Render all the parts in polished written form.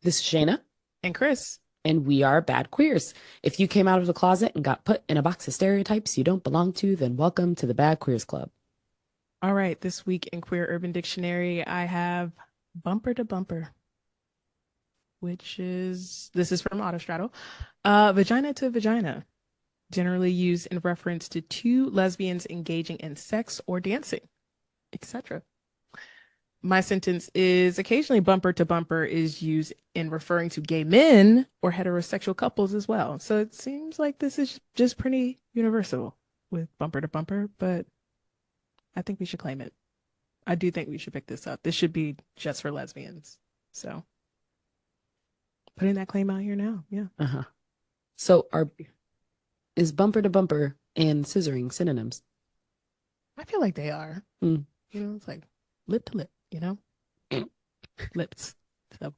This is Shana, And Kris. and we are Bad Queers. If you came out of the closet and got put in a box of stereotypes you don't belong to, then welcome to the Bad Queers Club. All right, this week in Queer Urban Dictionary, I have bumper to bumper, this is from Autostraddle. Vagina to vagina, generally used in reference to two lesbians engaging in sex or dancing, etc. My sentence is occasionally bumper to bumper is used in referring to gay men or heterosexual couples as well. So it seems like this is just pretty universal with bumper to bumper, but I think we should claim it. I do think we should pick this up. This should be just for lesbians. So putting that claim out here now. Yeah. Uh-huh. So are is bumper to bumper and scissoring synonyms? I feel like they are. Mm. It's like lip to lip, lips. So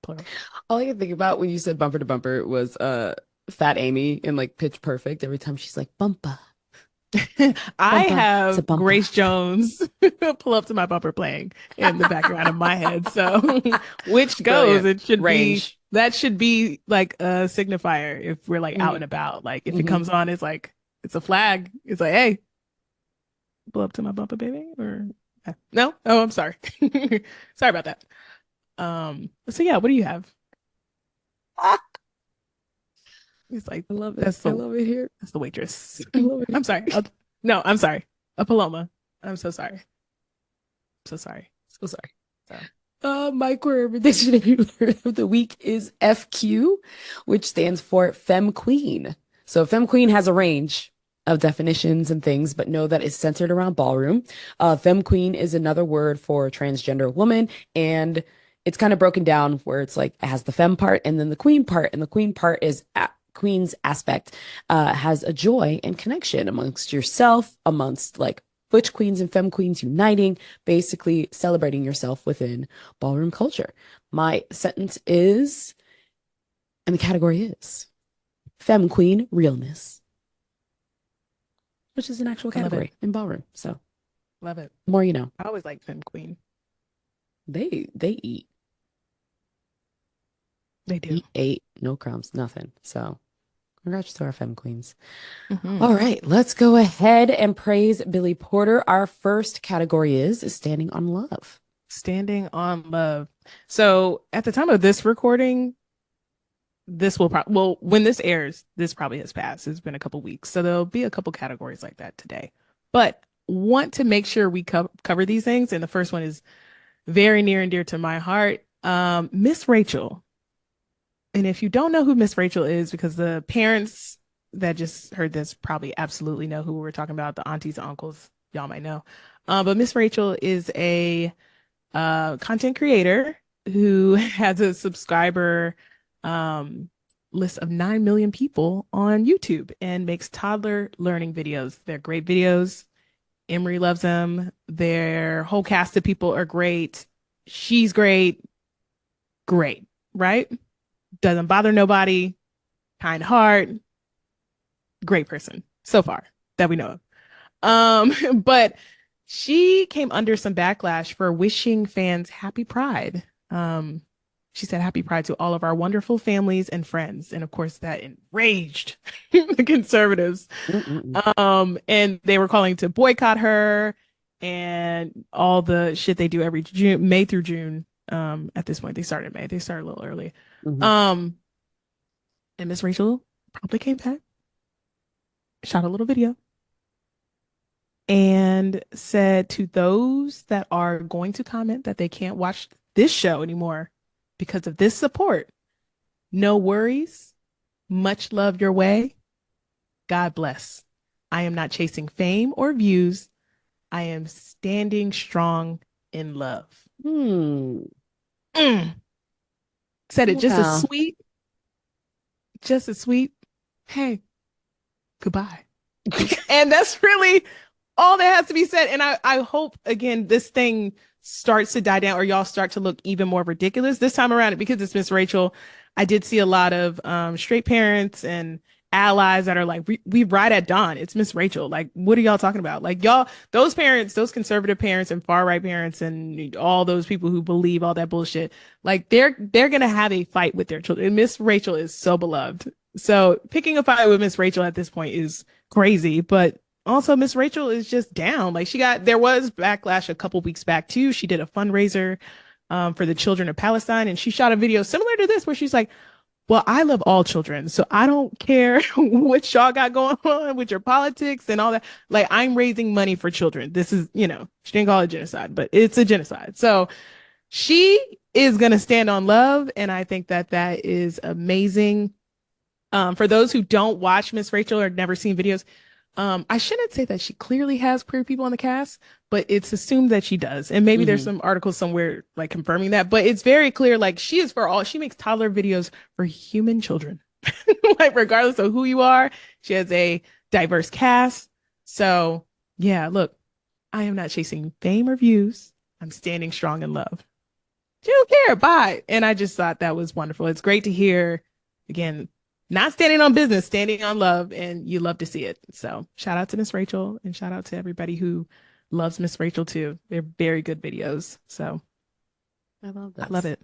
plural. All I can think about when you said bumper to bumper was Fat Amy in like Pitch Perfect. Every time she's like bumper, I bumper, it's a have bumper. Grace Jones pull up to my bumper playing in the background of my head. So which goes, Brilliant. it should be Range. that should be like a signifier if we're like out Hmm. and about. Like if it Hmm. comes on, it's like it's a flag. It's like, hey, pull up to my bumper, baby. Or no? Oh, I'm sorry. Sorry about that. So yeah, what do you have? Ah, It's like I love it. that's I the love it here. that's the waitress. I love it I'm sorry. here. No, I'm sorry. A Paloma. I'm so sorry. So sorry. So sorry. So My queer dictionary word of the week is FQ, which stands for Femme Queen. So Femme Queen has a range of definitions and things, but know that it's centered around ballroom. Femme Queen is another word for transgender woman, and it's kind of broken down where it's like it has the femme part and then the queen part, and the queen part is queen's aspect has a joy and connection amongst yourself, amongst like butch queens and femme queens uniting, basically celebrating yourself within ballroom culture. My sentence is, and the category is femme queen realness, which is an actual I love it. category in ballroom. So Love it. more you know. I always like Femme Queen. They They do. eat ate no crumbs, nothing. So congrats to our femme queens. Hmm. All right, let's go ahead and praise Billy Porter. Our first category is standing on love. Standing on love. So at the time of this recording, this will probably well when this airs, this probably has passed. It's been a couple weeks, so there'll be a couple categories like that today. But want to make sure we cover these things, and the first one is very near and dear to my heart. Miss Rachel. And if you don't know who Miss Rachel is, because the parents that just heard this probably absolutely know who we're talking about, the aunties and uncles, y'all might know. But Miss Rachel is a content creator who has a subscriber um, list of 9 million people on YouTube and makes toddler learning videos. They're great videos. Emery loves them. Their whole cast of people are great. She's great. Great, right? Doesn't bother nobody. Kind heart. Great person so far that we know of. But she came under some backlash for wishing fans happy Pride. She said happy Pride to all of our wonderful families and friends. And of course, that enraged the conservatives. Mm-mm-mm. And they were calling to boycott her and all the shit they do every June, May through June. At this point, they started May. They started a little early. Mhm. Um, and Miss Rachel probably came back, shot a little video, and said to those that are going to comment that they can't watch this show anymore because of this support, no worries. Much love your way. God bless. I am not chasing fame or views. I am standing strong in love. Hmm. Mm. Said it Wow. just as sweet. Hey, goodbye. And that's really all that has to be said. And I hope again this thing starts to die down or y'all start to look even more ridiculous this time around because it's Miss Rachel. I did see a lot of straight parents and allies that are like, we ride at dawn. It's Miss Rachel. Like, what are y'all talking about? Like, y'all, those parents, those conservative parents and far right parents and all those people who believe all that bullshit, like they're gonna have a fight with their children. And Miss Rachel is so beloved. So picking a fight with Miss Rachel at this point is crazy, but also Miss Rachel is just down. Like there was backlash a couple weeks back too. She did a fundraiser for the children of Palestine, and she shot a video similar to this where she's like, well, I love all children, so I don't care what y'all got going on with your politics and all that. Like, I'm raising money for children. This is, she didn't call it genocide, but it's a genocide. So she is going to stand on love, and I think that that is amazing. For those who don't watch Miss Rachel or never seen videos, I shouldn't say that she clearly has queer people on the cast, but it's assumed that she does. And maybe there's some articles somewhere like confirming that, but it's very clear, like she is for all, she makes toddler videos for human children. Like regardless of who you are, she has a diverse cast. So yeah, look, I am not chasing fame or views. I'm standing strong in love. She don't care, bye. And I just thought that was wonderful. It's great to hear, again, not standing on business, standing on love, and you love to see it. So shout out to Miss Rachel and shout out to everybody who loves Miss Rachel too. They're very good videos. So I love that. I love it.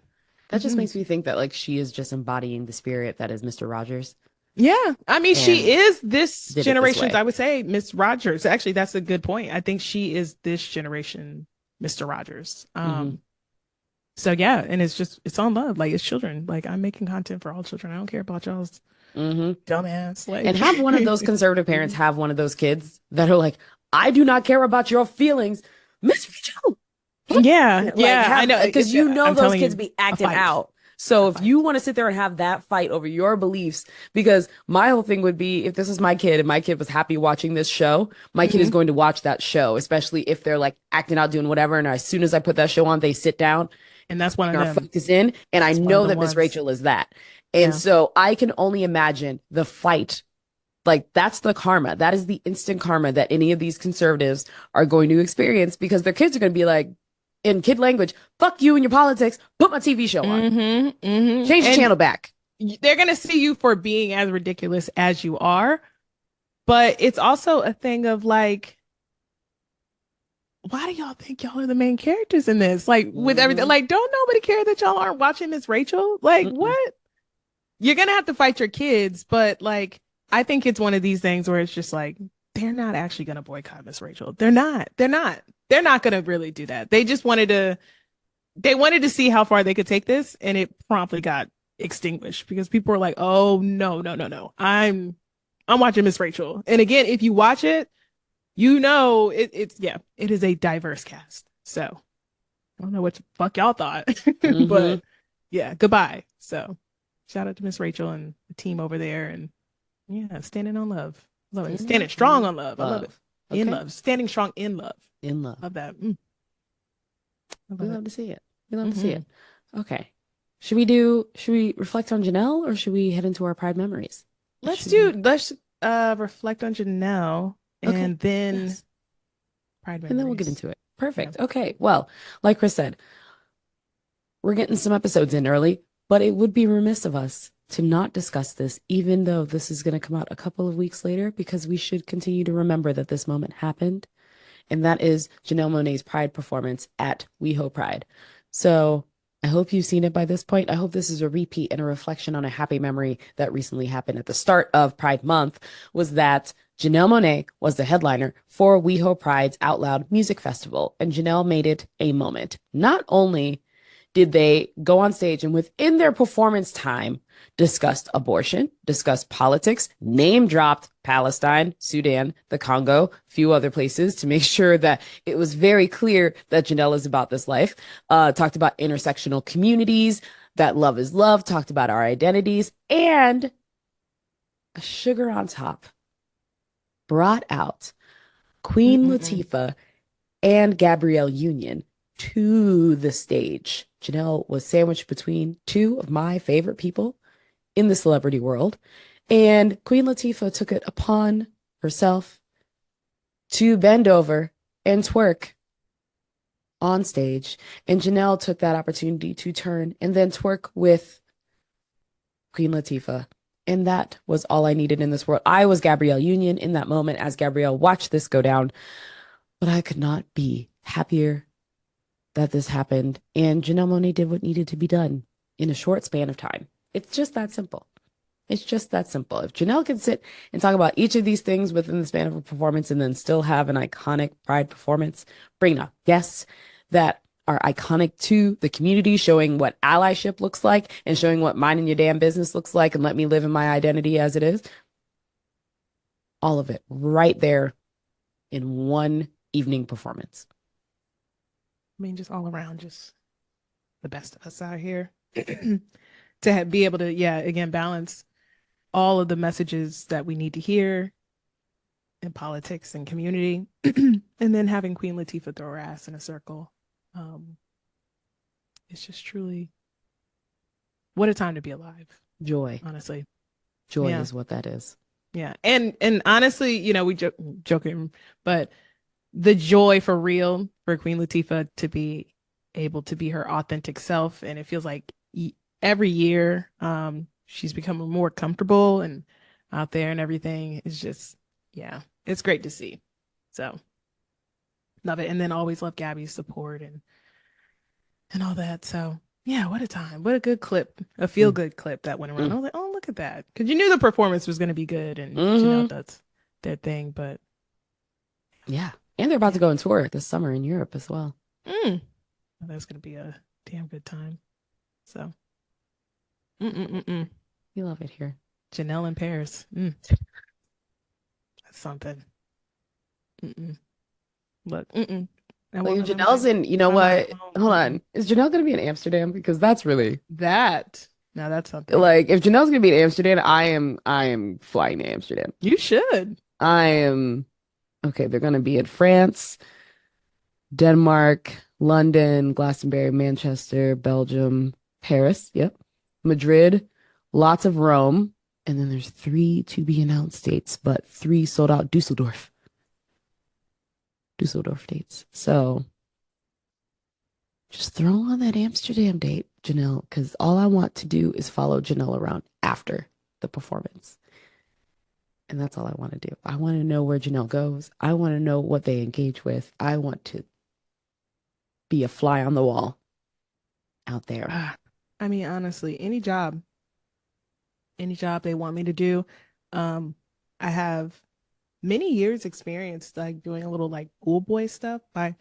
That just makes me think that like she is just embodying the spirit that is Mr. Rogers. Yeah. I mean, she is this did it this generation's, way. I would say, Miss Rogers. Actually, that's a good point. I think she is this generation, Mr. Rogers. So yeah, and it's on love. Like it's children. Like I'm making content for all children. I don't care about y'all's dumbass. Like, and have one of those conservative parents have one of those kids that are like, I do not care about your feelings, Miss Rachel. Yeah, Like, yeah, I know, because those kids be acting out. So if you want to sit there and have that fight over your beliefs, because my whole thing would be, if this is my kid and my kid was happy watching this show, my kid is going to watch that show, especially if they're like acting out, doing whatever. And as soon as I put that show on, they sit down. And that's one of them. Focus in, and I know that Miss Rachel is that. And so I can only imagine the fight. Like that's the karma. That is the instant karma that any of these conservatives are going to experience, because their kids are going to be like, in kid language, fuck you and your politics, put my TV show on. Change the channel back. They're going to see you for being as ridiculous as you are. But it's also a thing of like, why do y'all think y'all are the main characters in this? Like with everything, like, don't nobody care that y'all aren't watching Miss Rachel? Like, what? You're going to have to fight your kids. But like, I think it's one of these things where it's just like, they're not actually going to boycott Miss Rachel. They're not going to really do that. They just wanted to see how far they could take this. And it promptly got extinguished because people were like, oh, no. I'm watching Miss Rachel. And again, if you watch it, it is a diverse cast. So I don't know what the fuck y'all thought, but yeah, goodbye. So shout out to Miss Rachel and the team over there. And yeah, standing on love. Love it. Standing strong on love. I love it. In love. Standing strong in love. In love. Love that. We love to see it. We love to see it. Okay. Should we reflect on Janelle, or should we head into our Pride memories? Let's reflect on Janelle and then Pride memories. And then we'll get into it. Perfect. Yeah. Okay. Well, like Kris said, we're getting some episodes in early, but it would be remiss of us to not discuss this, even though this is going to come out a couple of weeks later, because we should continue to remember that this moment happened. And that is Janelle Monáe's Pride performance at WeHo Pride. So I hope you've seen it by this point. I hope this is a repeat and a reflection on a happy memory that recently happened at the start of Pride Month, was that Janelle Monáe was the headliner for WeHo Pride's Out Loud Music Festival. And Janelle made it a moment. Not only did they go on stage and within their performance time discussed abortion, discussed politics, name dropped Palestine, Sudan, the Congo, a few other places to make sure that it was very clear that Janelle is about this life, talked about intersectional communities, that love is love, talked about our identities, and a sugar on top brought out Queen Latifah and Gabrielle Union to the stage. Janelle was sandwiched between two of my favorite people in the celebrity world, and Queen Latifah took it upon herself to bend over and twerk on stage, and Janelle took that opportunity to turn and then twerk with Queen Latifah And that was all I needed in this world. I was Gabrielle Union in that moment as Gabrielle watched this go down, but I could not be happier that this happened. And Janelle Monáe did what needed to be done in a short span of time. It's just that simple. It's just that simple. If Janelle can sit and talk about each of these things within the span of a performance and then still have an iconic Pride performance, bring up guests that are iconic to the community, showing what allyship looks like and showing what minding your damn business looks like and let me live in my identity as it is. All of it right there in one evening performance. I mean, just all around, just the best of us out here to be able to, yeah, again, balance all of the messages that we need to hear in politics and community, and then having Queen Latifah throw her ass in a circle. It's just truly, what a time to be alive. Joy. Honestly. Joy is what that is. Yeah. And honestly, you know, we joking, but the joy for real for Queen Latifah to be able to be her authentic self. And it feels like every year she's becoming more comfortable and out there and everything. Is just, yeah, it's great to see. So love it. And then always love Gabby's support and all that. So yeah, what a time. What a good clip. A feel-good clip that went around. I was like, oh, look at that. Because you knew the performance was going to be good and Janelle does their thing, but yeah. And they're about to go on tour this summer in Europe as well. Well, that's going to be a damn good time. So. You love it here. Janelle in Paris. That's something. Look, Like if Janelle's in, you know what? Hold on. Is Janelle going to be in Amsterdam? Because that's really that. Now that's something. Like if Janelle's going to be in Amsterdam, I am flying to Amsterdam. You should. I am. Okay, they're going to be in France, Denmark, London, Glastonbury, Manchester, Belgium, Paris. Yep. Madrid, lots of Rome. And then there's 3 to be announced dates, but 3 sold out. Dusseldorf dates. So just throw on that Amsterdam date, Janelle, because all I want to do is follow Janelle around after the performance. And that's all I want to do. I want to know where Janelle goes. I want to know what they engage with. I want to be a fly on the wall out there. I mean, honestly, any job they want me to do. I have many years experience like doing a little like pool boy stuff. My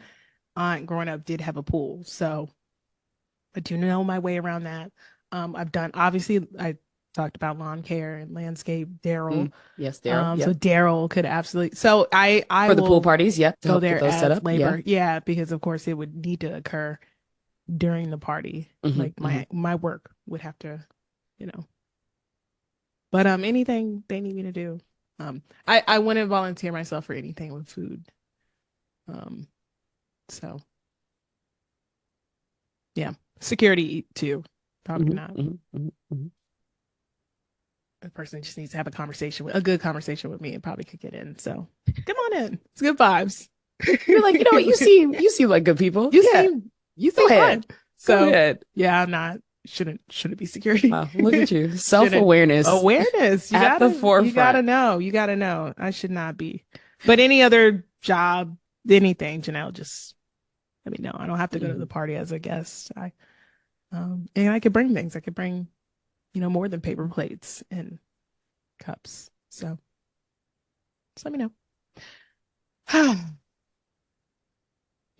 aunt growing up did have a pool, so I do know my way around that. I've done, obviously, I talked about lawn care and landscape. Daryl, yes, Daryl. So Daryl could absolutely. So I for the pool parties, go there as set up. Labor, yeah, because of course it would need to occur during the party. Like my work would have to, you know. But anything they need me to do, I wouldn't volunteer myself for anything with food. So yeah, security too. Probably not. A person just needs to have a good conversation with me and probably could get in. So come on in. It's good vibes. You're like, you know what? You seem like good people. You seem fun. So yeah, I'm not. Shouldn't be security. Wow, look at you. Self-awareness. Awareness. At the forefront. You gotta know. I should not be. But any other job, anything, Janelle, just let me know. I don't have to go to the party as a guest. And I could bring things. I could bring, more than paper plates and cups. So just let me know.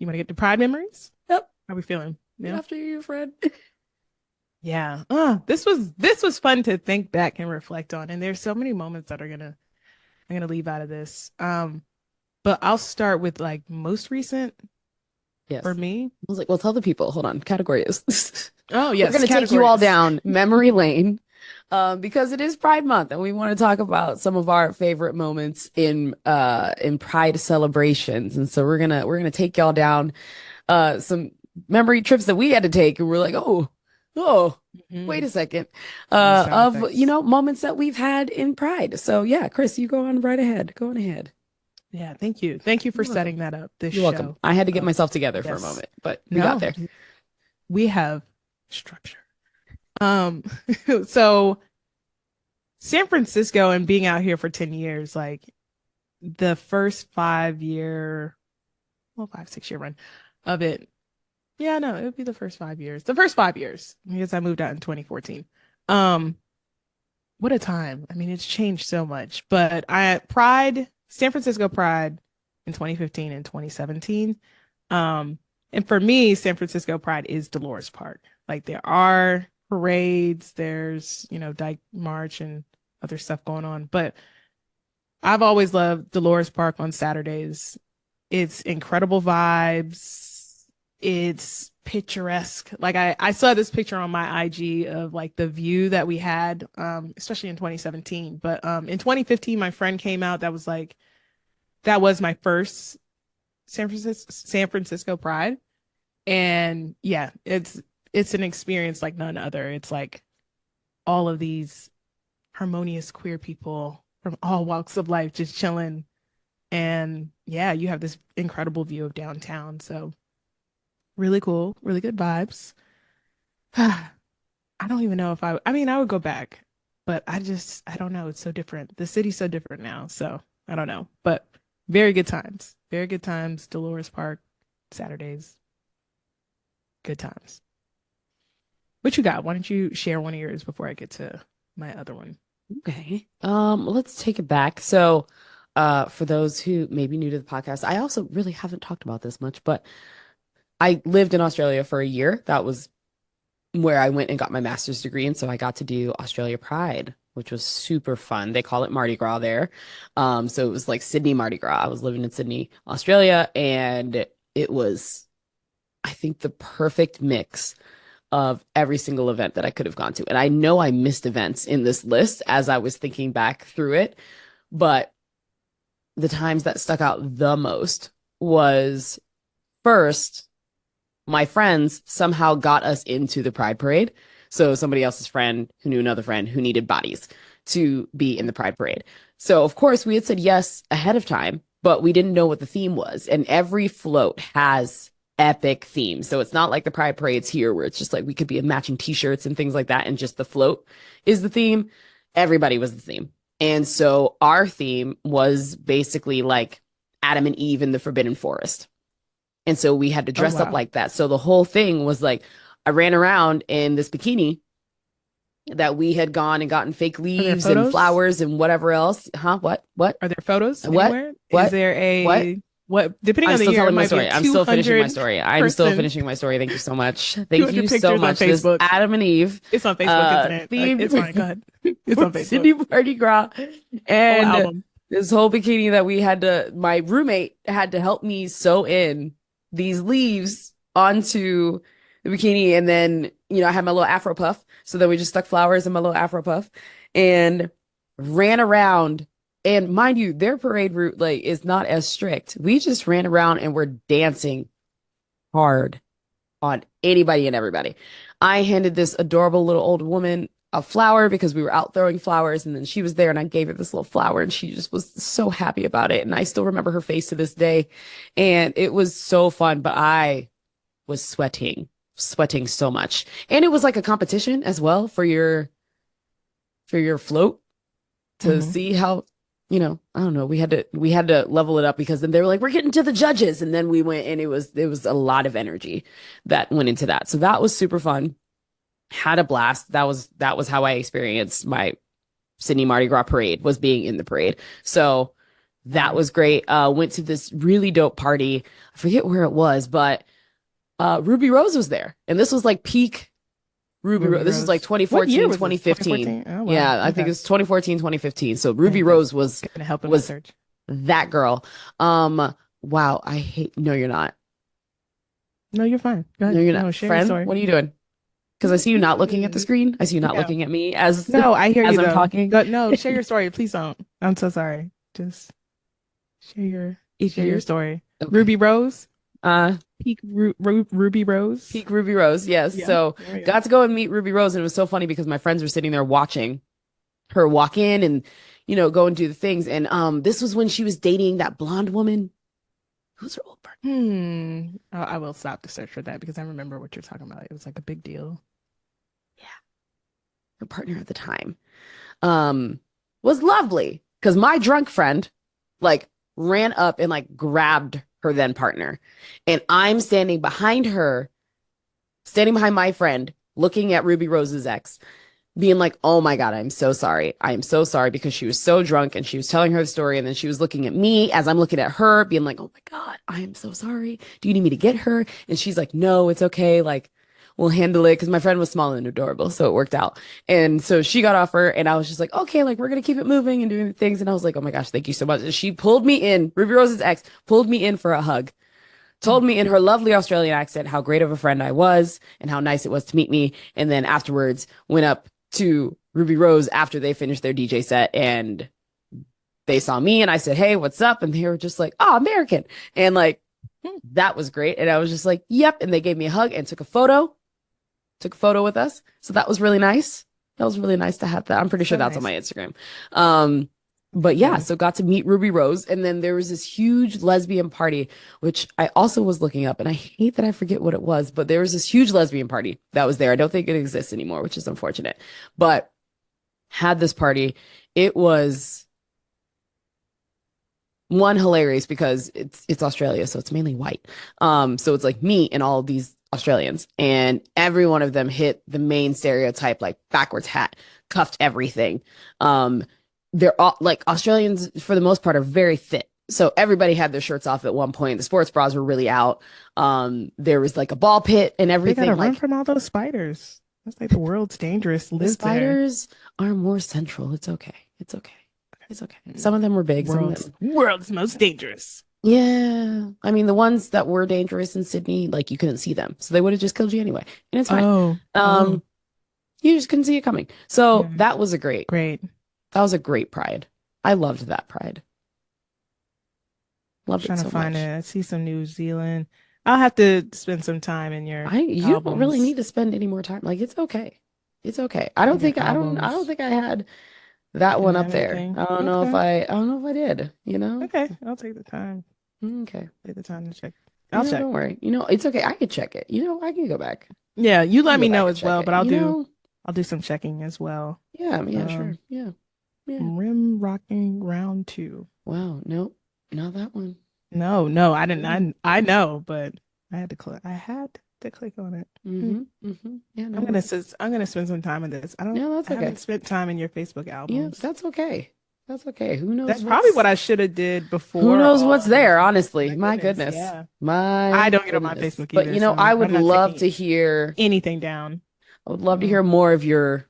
You want to get to Pride memories? Yep. How are we feeling? Yeah. After you, Fred. Yeah. This was fun to think back and reflect on. And there's so many moments that I'm gonna leave out of this. But I'll start with like most recent. Yes. For me. I was like, well, tell the people. Hold on. Category is. Oh, yes. We're going to take you all down memory lane because it is Pride Month and we want to talk about some of our favorite moments in Pride celebrations. And so we're gonna take y'all down some memory trips that we had to take. And we're like, wait a second. Of moments that we've had in Pride. So yeah, Kris, you go on right ahead. Go on ahead. Yeah, thank you. Thank you for setting that up. You're welcome. I had to get myself together for a moment, but we got there. We have structure. So San Francisco and being out here for 10 years, like the first 5 year, well, 5, 6 year run of it. Yeah, no, it would be the first 5 years. The first 5 years, because I moved out in 2014. Um, what a time. I mean, it's changed so much. But San Francisco Pride in 2015 and 2017. And for me, San Francisco Pride is Dolores Park. Like there are parades, there's, Dyke March and other stuff going on. But I've always loved Dolores Park on Saturdays. It's incredible vibes. It's picturesque. Like I saw this picture on my IG of like the view that we had, especially in 2017. But in 2015, my friend came out that was my first San Francisco Pride. And yeah, it's an experience like none other. It's like all of these harmonious queer people from all walks of life just chilling. And yeah, you have this incredible view of downtown. So really cool, really good vibes. I don't even know if I mean, I would go back, but I don't know. It's so different. The city's so different now. So I don't know, but very good times. Very good times. Dolores Park, Saturdays, good times. What you got? Why don't you share one of yours before I get to my other one? Okay. Let's take it back. So, for those who may be new to the podcast, I also really haven't talked about this much, but I lived in Australia for a year. That was where I went and got my master's degree. And so I got to do Australia Pride, which was super fun. They call it Mardi Gras there. So it was like Sydney Mardi Gras. I was living in Sydney, Australia, and it was, I think, the perfect mix of every single event that I could have gone to. And I know I missed events in this list as I was thinking back through it, but the times that stuck out the most was first, my friends somehow got us into the Pride Parade. So somebody else's friend who knew another friend who needed bodies to be in the Pride Parade. So of course we had said yes ahead of time, but we didn't know what the theme was. And every float has epic themes. So it's not like the Pride Parades here where it's just like we could be in matching t-shirts and things like that and just the float is the theme. Everybody was the theme. And so our theme was basically like Adam and Eve in the Forbidden Forest. And so we had to Oh dress up wow. like that. So the whole thing was like I ran around in this bikini that we had gone and gotten fake Are there leaves and photos? flowers and whatever else. Huh? What? What? Are there photos What? anywhere? Is What? there What? a what depending I'm on the still year, it telling my might be a story. I'm still finishing my 200 story. I'm still person, finishing my story. Thank you so much. Thank 200 you so pictures on much. This Facebook. Adam and Eve It's on Facebook, isn't it? It's fine. Go themed ahead. It's for on Facebook. Sydney Mardi Gras. Whole And album. this whole bikini that we had to, my roommate had to help me sew in these leaves onto the bikini. And then, I had my little Afro puff. So then we just stuck flowers in my little Afro puff and ran around. And mind you, their parade route like is not as strict. We just ran around and were dancing hard on anybody and everybody. I handed this adorable little old woman a flower because we were out throwing flowers, and then she was there and I gave her this little flower and she just was so happy about it. And I still remember her face to this day. And it was so fun, but I was sweating so much. And it was like a competition as well for your float to Hmm. see how, I don't know, we had to level it up because then they were like, we're getting to the judges. And then we went and it was a lot of energy that went into that. So that was super fun. Had a blast. That was how I experienced my Sydney Mardi Gras parade, was being in the parade. So that Wow. was great. Went to this really dope party. I forget where it was, but Ruby Rose was there. And this was like peak Ruby Rose. Ruby This was like Rose. What year 2014, was this? 2015. 2014? Oh wow. Yeah, I think it Okay. was 2014, 2015. So Ruby Okay. Rose was Gonna help in my was search. that girl. Wow, I hate no, you're not. No, you're fine. Go No, ahead. you're not. No, share your Friend, story. what are you doing? Because I see you not looking at the screen. I see you not No. looking at me as No, I hear you as I'm though. talking. But no, share your story. Please don't. I'm so sorry. Just If share your you story. okay. Ruby Rose, Uh Ruby Rose. Peak Ruby Rose, yes. Yeah, So there we go. got to go and meet Ruby Rose, and it was so funny because my friends were sitting there watching her walk in and go and do the things. And this was when she was dating that blonde woman. Who's her old partner? I will stop to search for that because I remember what you're talking about. It was like a big deal. Yeah, her partner at the time. was lovely because my drunk friend like ran up and like grabbed her then partner. And I'm standing behind her, standing behind my friend, looking at Ruby Rose's ex, being like, oh my God, I'm so sorry. I am so sorry because she was so drunk and she was telling her story. And then she was looking at me as I'm looking at her, being like, oh my God, I am so sorry. Do you need me to get her? And she's like, no, it's okay. Like, we'll handle it. Cause my friend was small and adorable. So it worked out. And so she got off her and I was just like, okay, like we're going to keep it moving and doing the things. And I was like, oh my gosh, thank you so much. And she pulled me in, Ruby Rose's ex pulled me in for a hug, told me in her lovely Australian accent how great of a friend I was and how nice it was to meet me. And then afterwards went up to Ruby Rose after they finished their DJ set and they saw me and I said, hey, what's up? And they were just like, oh, American. And like, that was great. And I was just like, yep. And they gave me a hug and took a photo with us. So that was really nice. That was really nice to have that. I'm pretty sure that's nice. On my Instagram. But yeah, so got to meet Ruby Rose. And then there was this huge lesbian party, which I also was looking up. And I hate that I forget what it was, but there was this huge lesbian party that was there. I don't think it exists anymore, which is unfortunate. But had this party. It was one, hilarious because it's Australia, so it's mainly white. So it's like me and all of these Australians, and every one of them hit the main stereotype, like backwards hat, cuffed everything. They're all like Australians for the most part are very fit. So everybody had their shirts off at one point. The sports bras were really out. There was like a ball pit and everything. They gotta run from all those spiders. That's like the world's dangerous. The spiders are more central. It's okay. It's okay. It's okay. Some of them were big. World's most dangerous. Yeah. I mean, the ones that were dangerous in Sydney, like you couldn't see them. So they would have just killed you anyway. And it's fine. You just couldn't see it coming. So that was a great. That was a great pride. I loved that pride. Loved it so much. Trying to find it. I see some New Zealand. I'll have to spend some time in your you don't really need to spend any more time. Like it's okay. It's okay. I don't think I had that one up there. I don't know if I did, you know? Okay. I'll take the time. Okay. Take the time to check. I'll check. Don't worry. You know, it's okay. I could check it. You know, I can go back. Yeah, you let me know as well, but I'll do some checking as well. Yeah, sure. Yeah. Rim rocking round 2. Wow, nope. Not that one. No, I didn't. I know, but I had to click. I had to click on it. Yeah, no, I'm gonna spend some time on this. I haven't spent time in your Facebook albums. Yeah, that's okay. That's okay. Who knows? That's probably what I should have did before. Who knows what's there? Honestly, my goodness. Yeah. I don't get on my Facebook either. But you know, I would love to hear anything down. I would love to hear more of your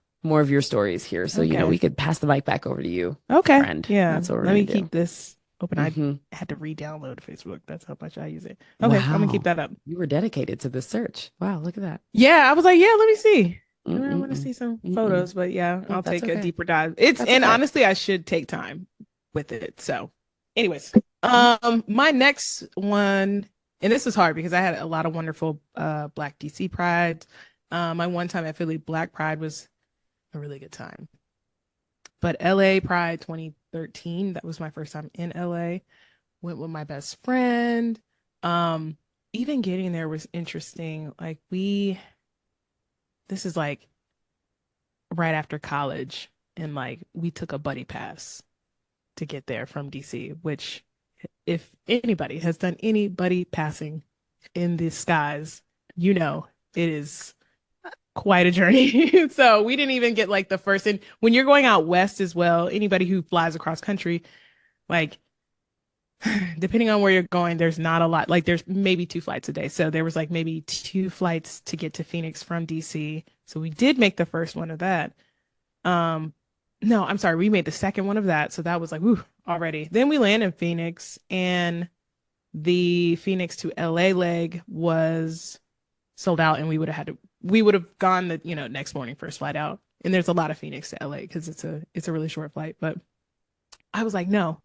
stories here. So you know, we could pass the mic back over to you. Okay. Friend. Yeah. That's what we're Let me do. keep this open. I had to re-download Facebook. That's how much I use it. Okay, wow. I'm gonna keep that up. You were dedicated to this search. Wow, look at that. Yeah, I was like, let me see. I want to see some photos, but I'll take a deeper dive. Honestly, I should take time with it. So, anyways, my next one, and this is hard because I had a lot of wonderful Black DC Pride. My one time at Philly Black Pride was a really good time. But LA Pride 2013, that was my first time in LA. Went with my best friend. Even getting there was interesting. Like this is like right after college, and like we took a buddy pass to get there from DC, which if anybody has done any buddy passing in the skies, you know, it is quite a journey. So we didn't even get like the first, and when you're going out west as well, anybody who flies across country, like depending on where you're going, there's not a lot, like there's maybe 2 flights a day. So there was like maybe 2 flights to get to Phoenix from DC. So we did make the first one of that. No, I'm sorry, we made the second one of that. So that was like, woo, already. Then we land in Phoenix, and the Phoenix to LA leg was sold out, and we would have gone the next morning, first flight out. And there's a lot of Phoenix to LA because it's a really short flight. But I was like, no,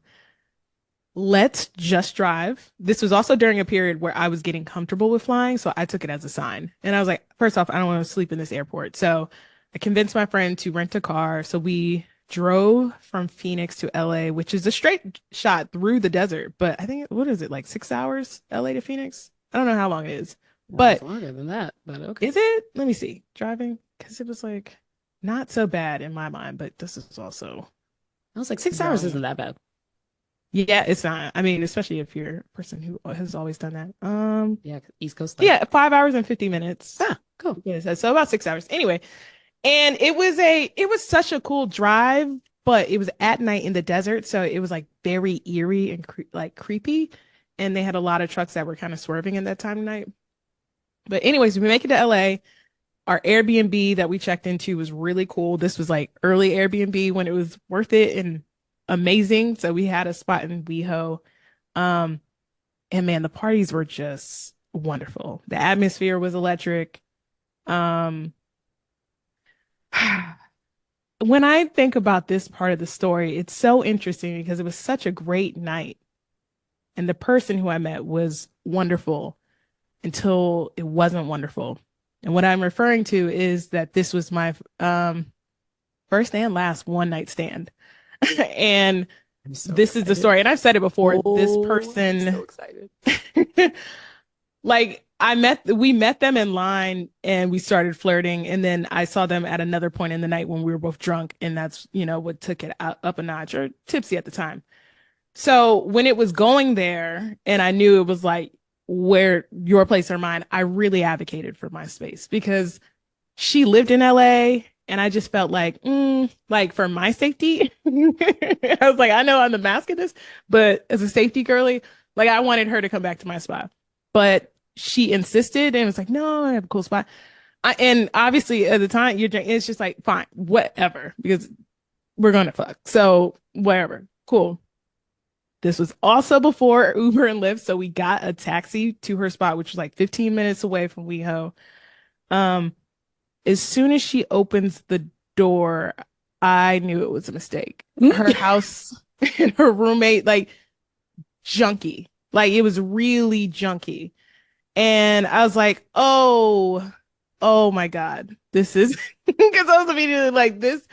let's just drive. This was also during a period where I was getting comfortable with flying, so I took it as a sign. And I was like, first off, I don't want to sleep in this airport. So I convinced my friend to rent a car. So we drove from Phoenix to LA, which is a straight shot through the desert. But I think, what is it, like 6 hours, LA to Phoenix? I don't know how long it is. But it's longer than that, but okay. Is it? Let me see. Driving, because it was like not so bad in my mind, but this is also I was like, 6 hours young. isn't that bad. Yeah, it's not. I mean, especially if you're a person who has always done that. Yeah, East Coast life. Yeah, 5 hours and 50 minutes. Ah, cool. Yeah, so about 6 hours. Anyway, and it was such a cool drive, but it was at night in the desert, so it was like very eerie and like creepy. And they had a lot of trucks that were kind of swerving in that time of night. But anyways, we make it to LA. Our Airbnb that we checked into was really cool. This was like early Airbnb when it was worth it and amazing. So we had a spot in WeHo. Um, and man, the parties were just wonderful. The atmosphere was electric. Um, when I think about this part of the story, it's so interesting because it was such a great night. And the person who I met was wonderful until it wasn't wonderful. And what I'm referring to is that this was my first and last one night stand. And I'm so this is the excited. story. And I've said it before. This I'm so person, excited. like we met them in line and we started flirting. And then I saw them at another point in the night when we were both drunk. And that's, what took it up a notch, or tipsy at the time. So when it was going there and I knew it was like where your place or mine, I really advocated for my space because she lived in LA and I just felt like for my safety, I was like, I know I'm the mask of this, but as a safety girly, like I wanted her to come back to my spot. But she insisted and was like, no, I have a cool spot. And obviously at the time it's just like, fine, whatever, because we're going to fuck. So whatever, cool. This was also before Uber and Lyft, so we got a taxi to her spot, which was like 15 minutes away from WeHo. Um, as soon as she opens the door, I knew it was a mistake. Her house and her roommate, like junky, like it was really junky. And I was like, oh my God, this is because I was immediately like, this,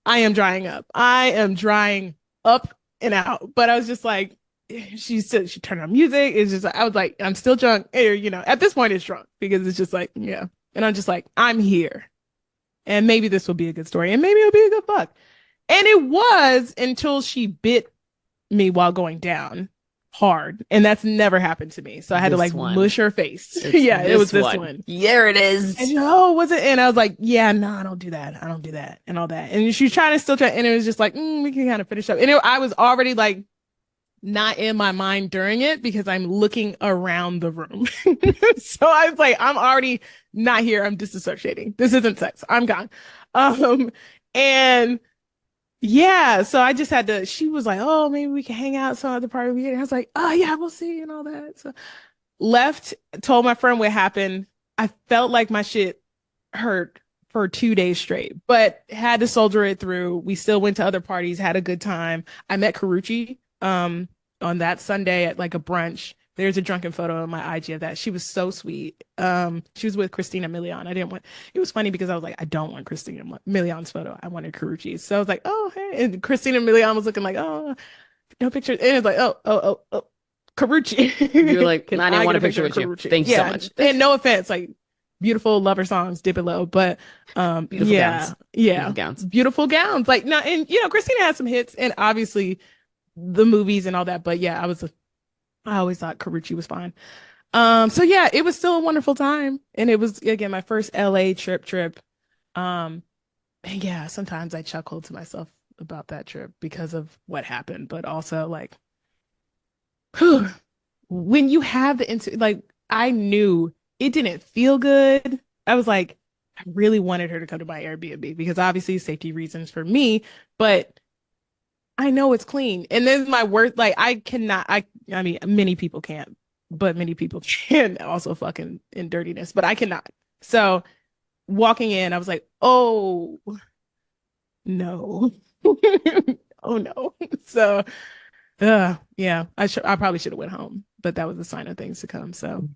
I am drying up. I am drying up and out. But I was just like, she said she turned on music. It's just I was like, I'm still drunk. Or, at this point it's drunk because it's just like, yeah. And I'm just like, I'm here. And maybe this will be a good story. And maybe it'll be a good fuck. And it was until she bit me while going down hard. And that's never happened to me. So I had to like mush her face. Yeah, it was this one. There it is. And was it? And I was like, yeah, no, I don't do that. I don't do that. And all that. And she was trying to still try. And it was just like, we can kind of finish up. And I was already like, not in my mind during it because I'm looking around the room. So I was like, I'm already not here. I'm disassociating. This isn't sex. I'm gone. And yeah, so I just had to, she was like, oh, maybe we can hang out some other part of the weekend. I was like, oh yeah, we'll see and all that. So left, told my friend what happened. I felt like my shit hurt for 2 days straight, but had to soldier it through. We still went to other parties, had a good time. I met Karuchi on that Sunday at like a brunch. There's a drunken photo on my IG of that. She was so sweet. She was with Christina Milian. It was funny because I was like, I don't want Christina Milian's photo. I wanted Karuchi's. So I was like, oh, hey. And Christina Milian was looking like, oh, no pictures. And it was like, oh, Karuchi. You were like, I didn't want a picture with you. Thank you so much. And no offense, like beautiful lover songs, dip it low, but beautiful gowns. Beautiful gowns. Like no, and Christina had some hits, and obviously the movies and all that. But yeah, I always thought Karuchi was fine. So yeah, it was still a wonderful time, and it was again my first LA trip. And yeah, sometimes I chuckle to myself about that trip because of what happened, but also like. Whew, when you have like I knew it didn't feel good. I was like, I really wanted her to come to my Airbnb because obviously safety reasons for me, but I know it's clean. And then my worst, like I mean, many people can't, but many people can also fucking in dirtiness, but I cannot. So walking in, I was like, oh no. Oh no. So yeah, I probably should have went home, but that was a sign of things to come. So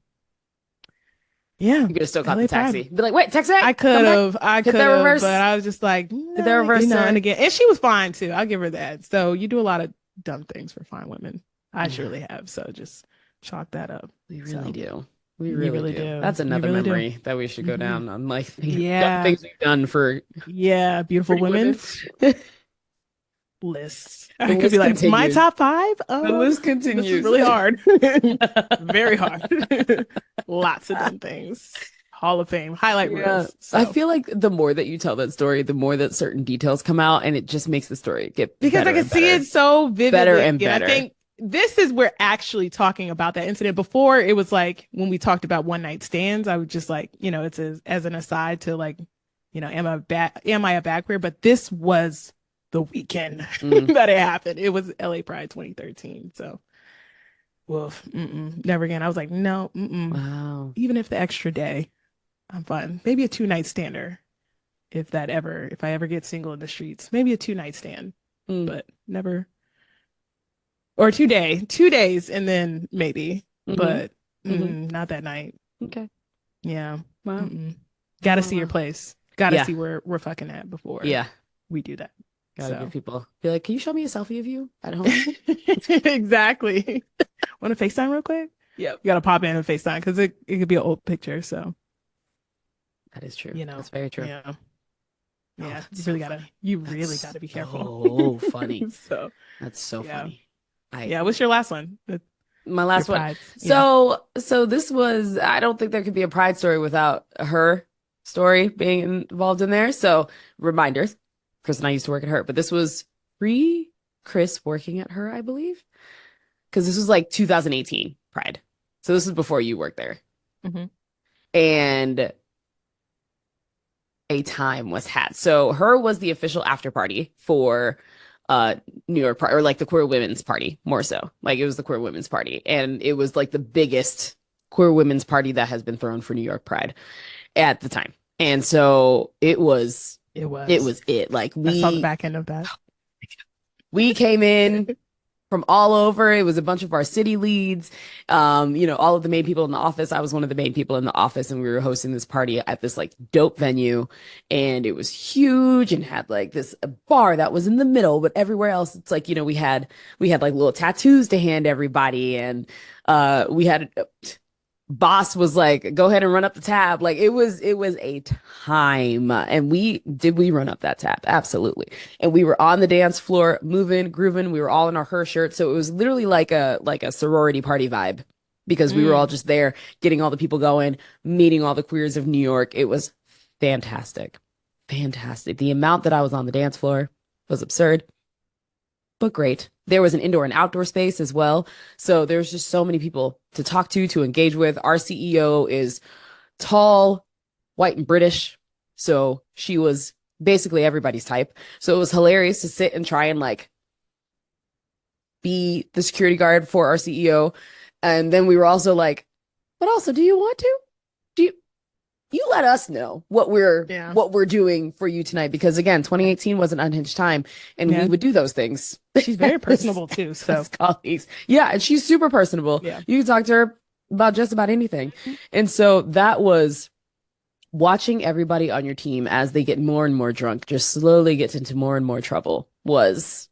yeah, you could have still caught the taxi. Be like, wait, taxi! I could have, but I was just like, did that reverse? And again, and she was fine too. I'll give her that. So you do a lot of dumb things for fine women. I surely have. So just chalk that up. We really do. We You really really do. do. That's You another really do. memory that we should go Hmm. down on, like Yeah. things we've done for Yeah. Beautiful pretty women women. lists. The I could be list like, my continues. top five. The list This is continues. really hard. Very hard. Lots of done things. Hall of Fame, highlight Yeah. reels. I So feel like the more that you tell that story, the more that certain details come out, and it just makes the story get because I better can and see it better. so Better vividly. and And I better. think this is where actually talking about that incident before it was like when we talked about one night stands, I was just like, it's as an aside to like, am I a bad queer? But this was the weekend Mm. that it happened. It was LA Pride 2013. So woof, never again. I was like, no, Wow. even if the extra day, I'm fine. Maybe a two-night stander if I ever get single in the streets, maybe a two-night stand, Mm. but never. Or 2 days, and then maybe, Mm-hmm. but Mm-hmm. not that night. Okay. Yeah. Wow. Mm-mm. Wow. Got to Wow. see your Wow. place. Got to Yeah. see where we're fucking at before Yeah. we do that. Gotta give So people be like, can you show me a selfie of you at home? exactly. Want to FaceTime real quick? Yep. You got to pop in and FaceTime because it could be an old picture. So, That is true. That's very true. yeah. Oh, Yeah. that's so funny. You really That's got to be careful. so funny. So, That's so yeah. funny. I Yeah. What's your last one? My Your last one. prides. Yeah. So this was, I don't think there could be a Pride story without her story being involved in there. So reminders, Kris and I used to work at her, but this was pre Kris working at her, I believe, because this was like 2018 Pride. So this is before you worked there. Hmm. And a time was had. So her was the official after party for uh New York Pride, or like the queer women's party, more so. Like it was the queer women's party. And it was like the biggest queer women's party that has been thrown for New York Pride at the time. And so It it was. was it. Like I saw the back end of that. we came in from all over. It was a bunch of our city leads, all of the main people in the office. I was one of the main people in the office, and we were hosting this party at this like dope venue, and it was huge and had like this bar that was in the middle, but everywhere else it's like, we had like little tattoos to hand everybody, and we had boss was like, go ahead and run up the tab. Like it was a time. And we run up that tab? Absolutely. And we were on the dance floor, moving, grooving. We were all in our her shirts. So it was literally like a sorority party vibe, because we were all Mm. just there getting all the people going, meeting all the queers of New York. It was fantastic. Fantastic. The amount that I was on the dance floor was absurd, but great. There was an indoor and outdoor space as well. So there's just so many people to talk to engage with. Our CEO is tall, white, and British. So she was basically everybody's type. So it was hilarious to sit and try and like be the security guard for our CEO. And then we were also like, but also, do you want to? Do you let us know what we're Yeah. what we're doing for you tonight? Because again, 2018 was an unhinged time, and we Yeah. would do those things. She's very personable too. So As colleagues. Yeah, and she's super personable. yeah. You can talk to her about just about anything. Mhm. And so that was watching everybody on your team as they get more and more drunk, just slowly gets into more and more trouble was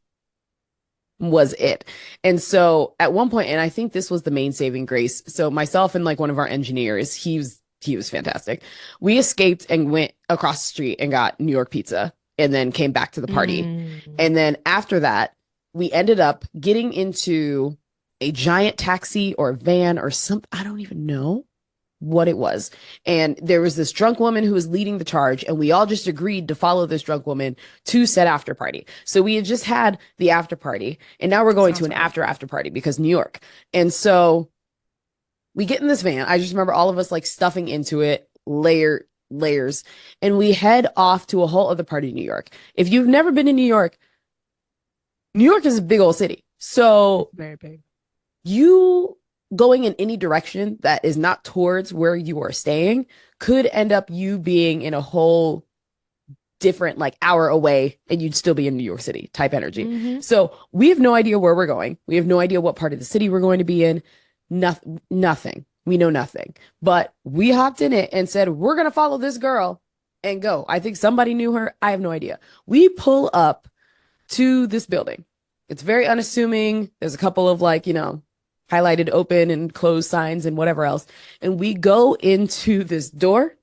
it. And so at one point, and I think this was the main saving grace. So myself and like one of our engineers, he was fantastic. We escaped and went across the street and got New York pizza, and then came back to the party. Mm. And then after that, we ended up getting into a giant taxi or van or something. I don't even know what it was. And there was this drunk woman who was leading the charge, and we all just agreed to follow this drunk woman to said after party. So we had just had the after party, and now we're going to Sounds an right. after party because New York. And so we get in this van. I just remember all of us like stuffing into it, layers, and we head off to a whole other part of New York. If you've never been in New York is a big old city. So Very big. you going in any direction that is not towards where you are staying could end up you being in a whole different like hour away, and you'd still be in New York City type energy. Mhm. So we have no idea where we're going. We have no idea what part of the city we're going to be in. Nothing. We know nothing. But we hopped in it and said, we're going to follow this girl and go. I think somebody knew her. I have no idea. We pull up to this building. It's very unassuming. There's a couple of like, highlighted open and closed signs and whatever else. And we go into this door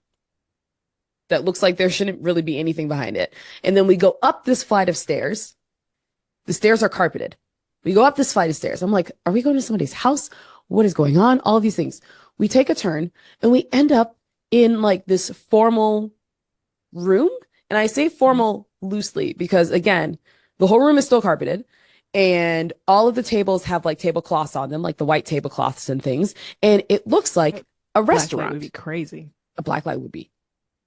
that looks like there shouldn't really be anything behind it. And then we go up this flight of stairs. The stairs are carpeted. We go up this flight of stairs. I'm like, are we going to somebody's house? What is going on? All of these things. We take a turn and we end up in like this formal room. And I say formal loosely because, again, the whole room is still carpeted and all of the tables have like tablecloths on them, like the white tablecloths and things. And it looks like a restaurant. Blacklight would be crazy. A blacklight would be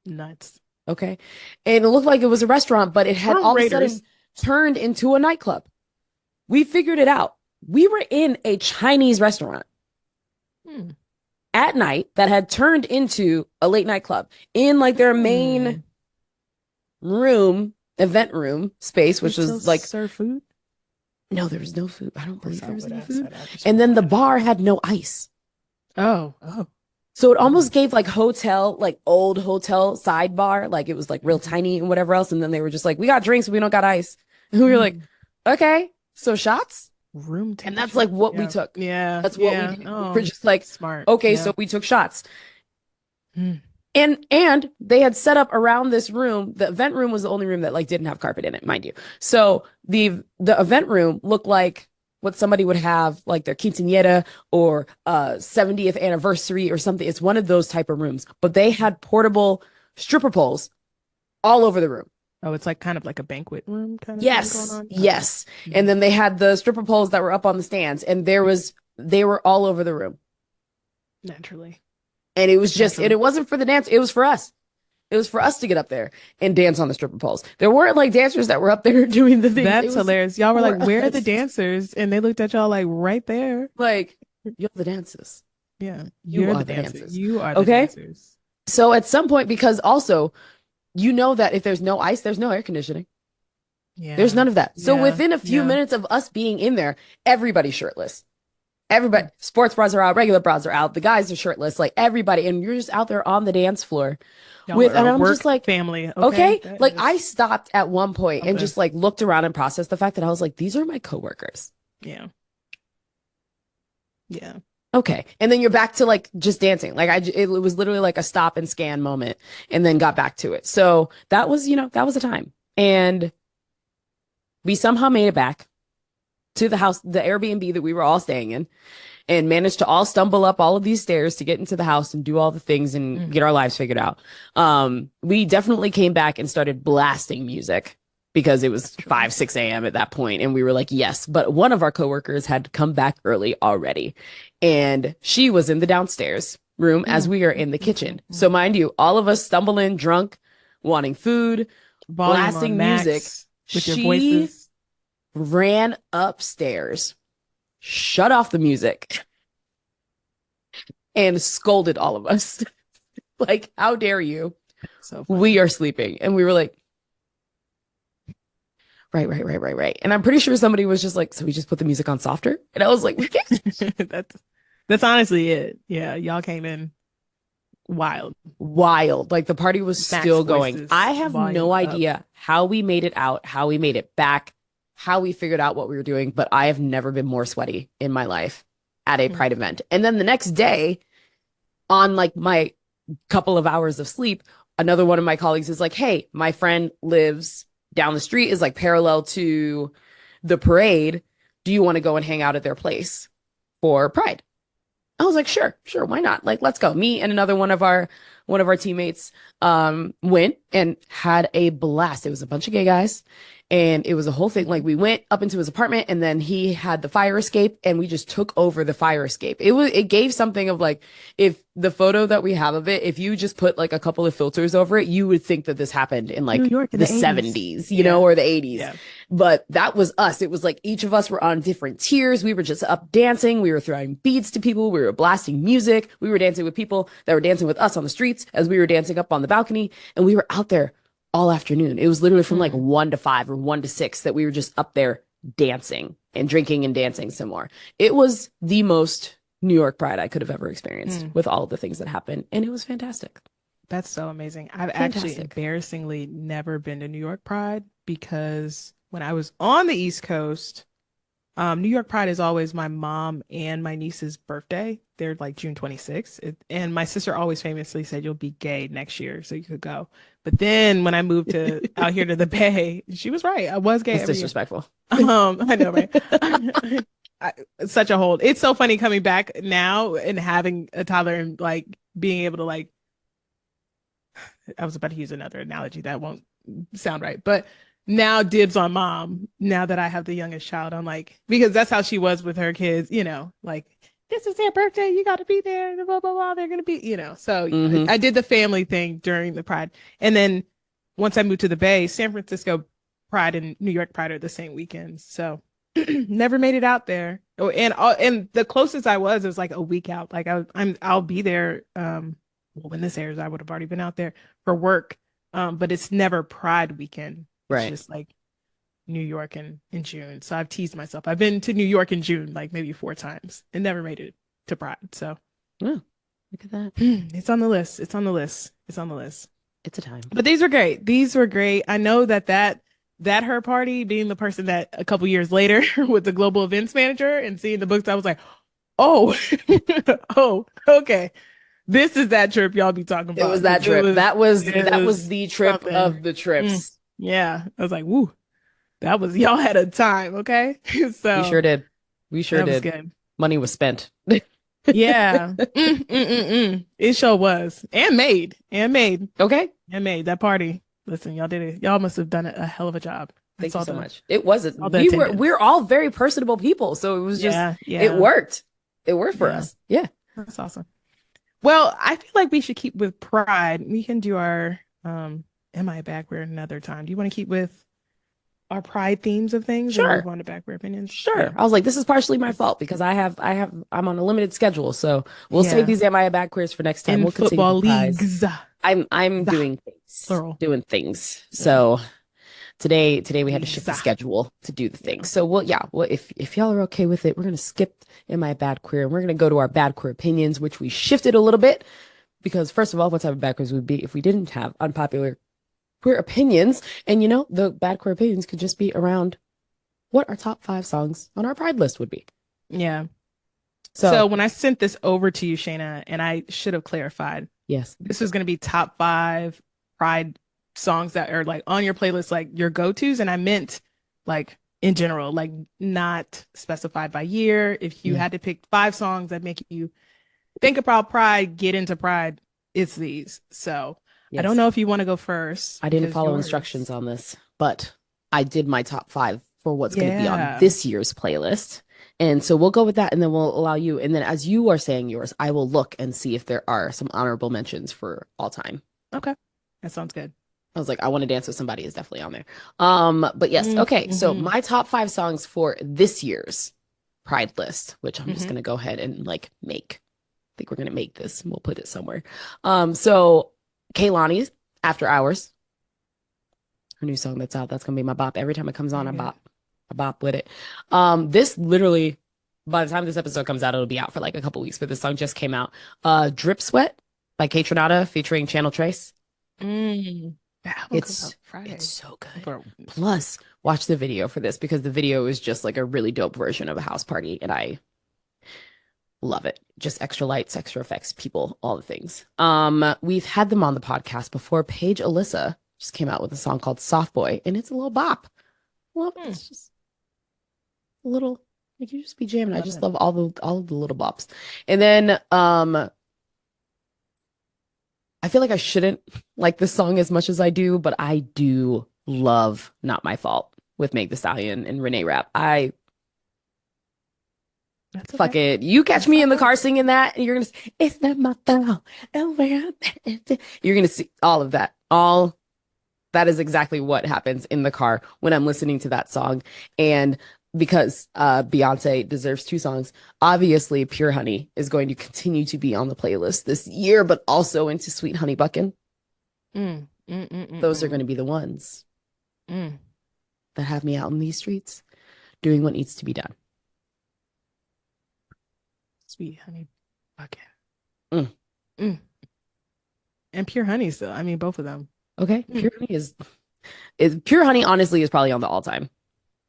nuts. Okay. And it looked like it was a restaurant, but it had all of a sudden turned into a nightclub. We figured it out. We were in a Chinese restaurant at night that had turned into a late night club in like their main room, event room space, which was like serve food. No, there was no food. I don't believe there was any food. And then the bar had no ice. Oh. So it almost gave like hotel, like old hotel sidebar, like it was like real tiny and whatever else. And then they were just like, we got drinks, but we don't got ice. And we were like, okay, so shots? Room temperature. And that's like what we took. Yeah. That's what we did. Oh, we're just like, smart. Okay, so we took shots. And they had set up around this room. The event room was the only room that like didn't have carpet in it, mind you. So the event room looked like what somebody would have like their quinceañera or 70th anniversary or something. It's one of those type of rooms, but they had portable stripper poles all over the room. Oh, it's like kind of like a banquet room kind of thing going on? Yes. And then they had the stripper poles that were up on the stands and they were all over the room. Naturally. And it was just, and it wasn't for the dance. It was for us. It was for us to get up there and dance on the stripper poles. There weren't like dancers that were up there doing the thing. That's hilarious. Y'all were like, where are the dancers? And they looked at y'all like right there. Like, you're the dancers. Yeah. You're the dancers. You are the dancers. So at some point, because also, you know that if there's no ice, there's no air conditioning. Yeah. There's none of that. So within a few minutes of us being in there, everybody's shirtless. Everybody, sports bras are out, regular bras are out. The guys are shirtless, like everybody. And you're just out there on the dance floor. And I'm just like, family. Okay. Like I stopped at one point and just like looked around and processed the fact that I was like, these are my coworkers. Yeah. Yeah. Okay. And then you're back to like just dancing. Like it was literally like a stop and scan moment and then got back to it. So that was, that was a time. And we somehow made it back to the house, the Airbnb that we were all staying in, and managed to all stumble up all of these stairs to get into the house and do all the things and get our lives figured out. We definitely came back and started blasting music because it was 5, 6 a.m. at that point. And we were like, yes, but one of our coworkers had come back early already. And she was in the downstairs room as we are in the kitchen. So mind you, all of us stumble in drunk, wanting food, blasting music. With your voices. Ran upstairs, shut off the music, and scolded all of us. Like, how dare you? So we are sleeping. And we were like, right. And I'm pretty sure somebody was just like, so we just put the music on softer? And I was like, we can't. That's honestly it. Yeah, y'all came in wild. Like the party was still going. I have no idea how we made it out, how we made it back, how we figured out what we were doing, but I have never been more sweaty in my life at a Pride event. And then the next day, on like my couple of hours of sleep, another one of my colleagues is like, hey, my friend lives down the street, is like parallel to the parade. Do you want to go and hang out at their place for Pride? I was like, sure, why not? Like, let's go. Me and another one of our teammates went and had a blast. It was a bunch of gay guys. And it was a whole thing. Like we went up into his apartment and then he had the fire escape and we just took over the fire escape. It gave something of like, if the photo that we have of it, if you just put like a couple of filters over it, you would think that this happened in like the 70s, you know, or the 80s. Yeah. But that was us. It was like each of us were on different tiers. We were just up dancing. We were throwing beads to people. We were blasting music. We were dancing with people that were dancing with us on the streets as we were dancing up on the balcony. And we were out there all afternoon. It was literally from like 1 to 5 or 1 to 6 that we were just up there dancing and drinking and dancing some more. It was the most New York Pride I could have ever experienced with all of the things that happened. And it was fantastic. That's so amazing. I've actually embarrassingly never been to New York Pride because when I was on the East Coast, New York Pride is always my mom and my niece's birthday. They're like June 26th. And my sister always famously said, you'll be gay next year, so you could go. But then when I moved to out here to the Bay, she was right. I was gay That's every year. disrespectful. I know, right? Such a hold. It's so funny coming back now and having a toddler and like being able to like, I was about to use another analogy that won't sound right, but now dibs on mom. Now that I have the youngest child, I'm like, because that's how she was with her kids, like this is their birthday, you got to be there, blah blah blah. They're gonna be. So I did the family thing during the Pride, and then once I moved to the Bay, San Francisco Pride and New York Pride are the same weekends, so never made it out there. Oh, and the closest I was like a week out. Like I'll be there. Well, when this airs, I would have already been out there for work. But it's never Pride weekend. It's just like New York in June. So I've teased myself. I've been to New York in June like maybe 4 times and never made it to Pride. So oh, look at that. It's on the list. It's on the list. It's on the list. It's a time. But these were great. These were great. I know that her party, being the person that a couple years later with the global events manager and seeing the books, I was like, oh, oh, okay. This is that trip y'all be talking about. It was that trip. That was the trip something. of the trips. Yeah. I was like, woo, y'all had a time, okay? So we sure did. We sure did. Was good. Money was spent. Yeah. It sure was. And made. Okay. And made that party. Listen, y'all did it. Y'all must have done a hell of a job. Thank you so much. It wasn't. We're all very personable people, so it was just it worked. It worked for us. Yeah. That's awesome. Well, I feel like we should keep with Pride. We can do our Am I a Backward another time. Do you want to keep with our Pride themes of things? Sure. Or move on to Backward opinions? Sure. Yeah. I was like, this is partially my fault because I'm on a limited schedule, so we'll save these Am I a Backward for next time. In we'll football leagues. I'm doing things. Plural. Doing things. So today we had to shift the schedule to do the thing. So well, if y'all are okay with it, we're gonna skip Am I a Bad Queer and we're gonna go to our bad queer opinions, which we shifted a little bit because first of all, what type of bad queers would be if we didn't have unpopular queer opinions? And the bad queer opinions could just be around what our top 5 songs on our Pride list would be. Yeah. So when I sent this over to you, Shana, and I should have clarified. Yes. This was gonna be top 5 Pride songs that are like on your playlist, like your go-tos, and I meant like in general, like not specified by year. If you had to pick 5 songs that make you think about Pride, get into Pride, it's these. So I don't know if you want to go first. I didn't follow instructions on this, but I did my top 5 for what's going to be on this year's playlist. And so we'll go with that, and then we'll allow you. And then as you are saying yours, I will look and see if there are some honorable mentions for all time. Okay. That sounds good. I was like, I Want to Dance with Somebody is definitely on there. But yes, okay. So my top 5 songs for this year's Pride list, which I'm just gonna go ahead and like make. I think we're gonna make this and we'll put it somewhere. So Kehlani's After Hours. Her new song that's out. That's gonna be my bop. Every time it comes on, I bop with it. This literally, by the time this episode comes out, it'll be out for like a couple weeks, but this song just came out. Drip Sweat by Kaytranada featuring Channel Trace. It's so good. Plus, watch the video for this because the video is just like a really dope version of a house party, and I love it. Just extra lights, extra effects, people, all the things. We've had them on the podcast before. Paige Alyssa just came out with a song called Soft Boy, and it's a little bop. Well, it's just a little like you just be jamming. I just love all of the little bops. And then I feel like I shouldn't like this song as much as I do, but I do love Not My Fault with Meg Thee Stallion and Renee Rapp. Fuck it. You catch me in the car singing that, and you're going to say, it's not my fault. You're going to see all of that. All that is exactly what happens in the car when I'm listening to that song. And because Beyonce deserves 2 songs. Obviously, Pure Honey is going to continue to be on the playlist this year, but also into Sweet Honey Buckin'. Those are going to be the ones that have me out in these streets doing what needs to be done. Sweet Honey Buckin'. And Pure Honey still. I mean, both of them. Okay. Pure Honey is Pure Honey honestly is probably on the all-time.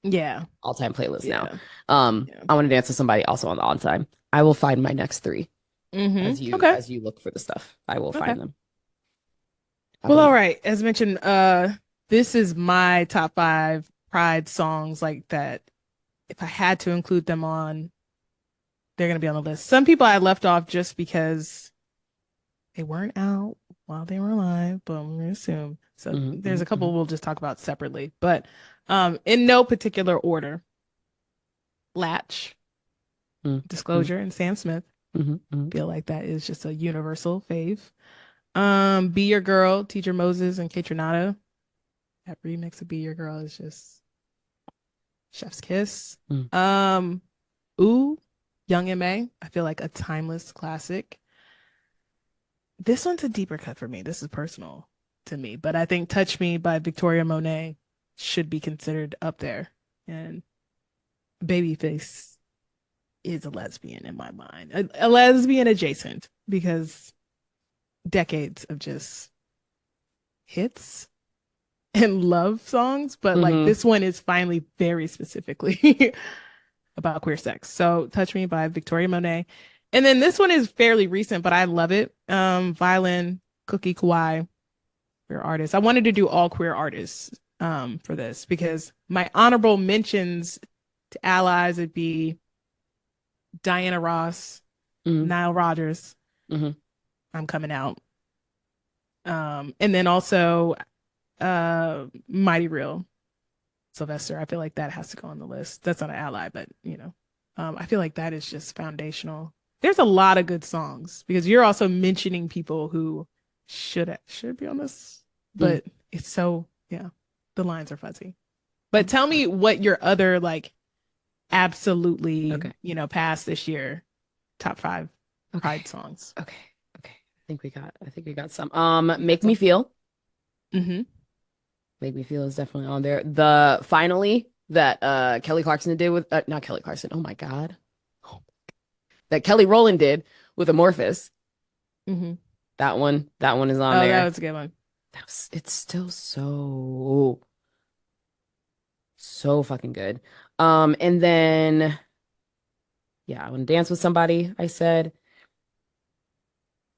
Yeah. all-time playlist now. Yeah. Yeah. I want to dance with somebody also on the on-time. I will find my next three Okay. as you look for the stuff. I will Okay. find them. How Well, about all you? right. As mentioned, this is my top five Pride songs like that. If I had to include them on, they're gonna be on the list. Some people I left off just because they weren't out while they were alive, but I'm gonna assume. So Hmm, there's hmm, a couple hmm, we'll just talk about separately. But in no particular order, Latch, hmm, Disclosure, and Sam Smith. hmm, hmm. Feel like that is just a universal fave. Be Your Girl, Teacher Moses and Kaytranada. That remix of Be Your Girl is just chef's kiss. Hmm. Um, Ooh, Young M.A. I feel like a timeless classic. This one's a deeper cut for me. This is personal to me, but I think Touch Me by Victoria Monet should be considered up there. And Babyface is a lesbian in my mind, a lesbian adjacent because decades of just hits and love songs, but like Hmm. this one is finally very specifically about queer sex. So Touch Me by Victoria Monet. And then this one is fairly recent, but I love it. Violin, Cookie Kawaii, queer artists. I wanted to do all queer artists for this because my honorable mentions to allies would be Diana Ross, Hmm. Nile Rodgers, Hmm. I'm coming out. And then also Mighty Real, Sylvester. I feel like that has to go on the list. That's not an ally, but I feel like that is just foundational. There's a lot of good songs because you're also mentioning people who should be on this, Hmm. but it's so yeah, the lines are fuzzy. But tell me what your other like absolutely, Okay. past this year top five Okay. Pride songs. Okay. Okay. I think we got some. You got Make Me some? Feel. Mm-hmm. Make Me Feel is definitely on there. The Finally that Kelly Clarkson did with not Kelly Clarkson. Oh my God. That Kelly Rowland did with Amorphous. Mm-hmm. That one is on Oh, that there. was a good one. It's still so fucking good. And then yeah, I want to dance with somebody. I said,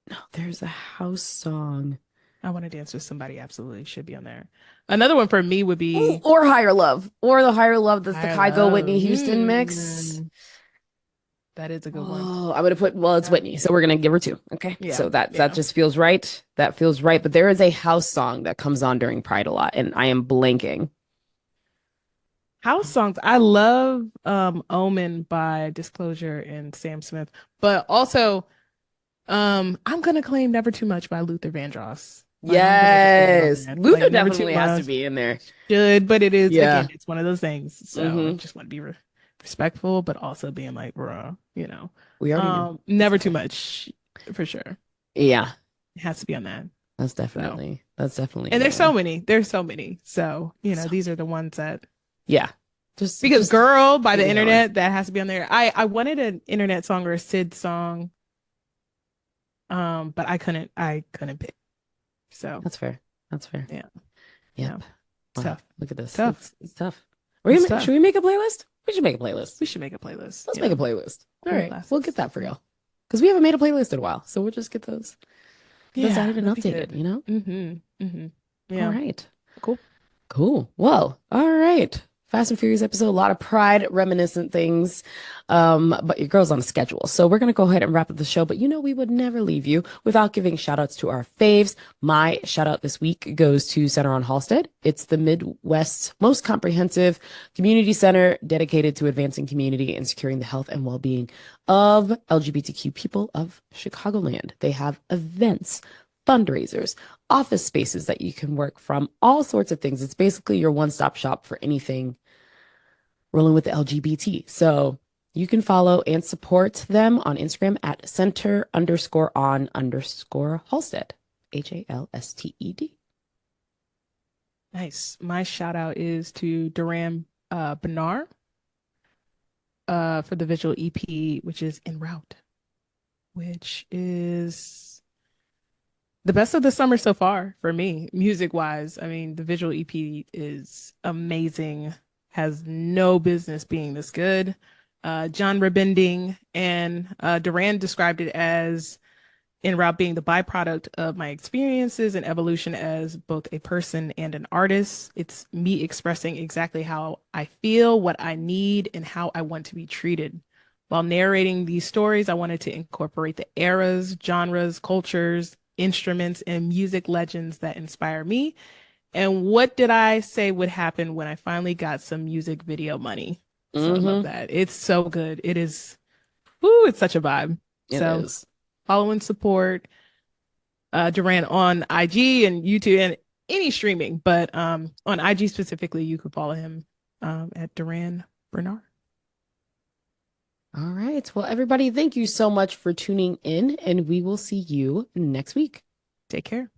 no, there's a house song. I Want to Dance with Somebody absolutely should be on there. Another one for me would Ooh, be or Higher Love, or the Higher Love. That's the I Kygo Whitney Love. Houston mix. That is a good one. Oh, I'm gonna put, well, it's Yeah. Whitney, so we're gonna give her two. Okay. Yeah. So that Yeah. just feels right. That feels right. But there is a house song that comes on during Pride a lot, and I am blanking. House songs. I love Omen by Disclosure and Sam Smith, but also I'm gonna claim Never Too Much by Luther Vandross. Like I'm gonna just put it on Yes. there. Like Luther Never Too definitely has to Much be in there. should, but it is again, Yeah. it's one of those things. So I Hmm. just want to be respectful,. But also being like, bruh, We already knew. It's Never Too okay. Much for sure. Yeah. It has to be on that. So, That's definitely and in there's there. so many. There's so many. So, So these are the ones that yeah. because Just Girl by keep the it going. Internet, that has to be on there. I wanted an Internet song or a Sid song, but I couldn't pick. So, That's fair. That's fair. yeah, yeah. Yep. It's Wow. tough. Look at It's this. tough. It's tough. It's Should tough. we make a playlist? We should make a playlist. We should make a playlist. Let's make a playlist. All Queer right. We'll get classes. that for Yeah. y'all. Because we haven't made a playlist in a while. So we'll just get those Yeah, added and that'd be updated, good. you know? Mm-hmm. All Yeah. right. Cool. Cool. Well, all right. Fast and Furious episode, a lot of Pride reminiscent things. But your girl's on a schedule. So we're gonna go ahead and wrap up the show. But we would never leave you without giving shout outs to our faves. My shout out this week goes to Center on Halsted. It's the Midwest's most comprehensive community center dedicated to advancing community and securing the health and well-being of LGBTQ people of Chicagoland. They have events, fundraisers, office spaces that you can work from, all sorts of things. It's basically your one-stop shop for anything rolling with the LGBT. So you can follow and support them on Instagram at center_on_Halsted. Halsted. Nice. My shout out is to Durand Bernarr for the visual EP, which is En Route, which is the best of the summer so far for me, music wise. I mean, the visual EP is amazing. has no business being this good. Genre bending, and Durand described it as en route being the byproduct of my experiences and evolution as both a person and an artist. It's me expressing exactly how I feel, what I need, and how I want to be treated. While narrating these stories, I wanted to incorporate the eras, genres, cultures, instruments, and music legends that inspire me. And what did I say would happen when I finally got some music video money? So I love Mm-hmm. that. It's so good. It is, whoo, it's such a vibe. It So is. follow and support Durand on IG and YouTube and any streaming, but on IG specifically, you could follow him at Durand Bernarr. All right. Well, everybody, thank you so much for tuning in, and we will see you next week. Take care.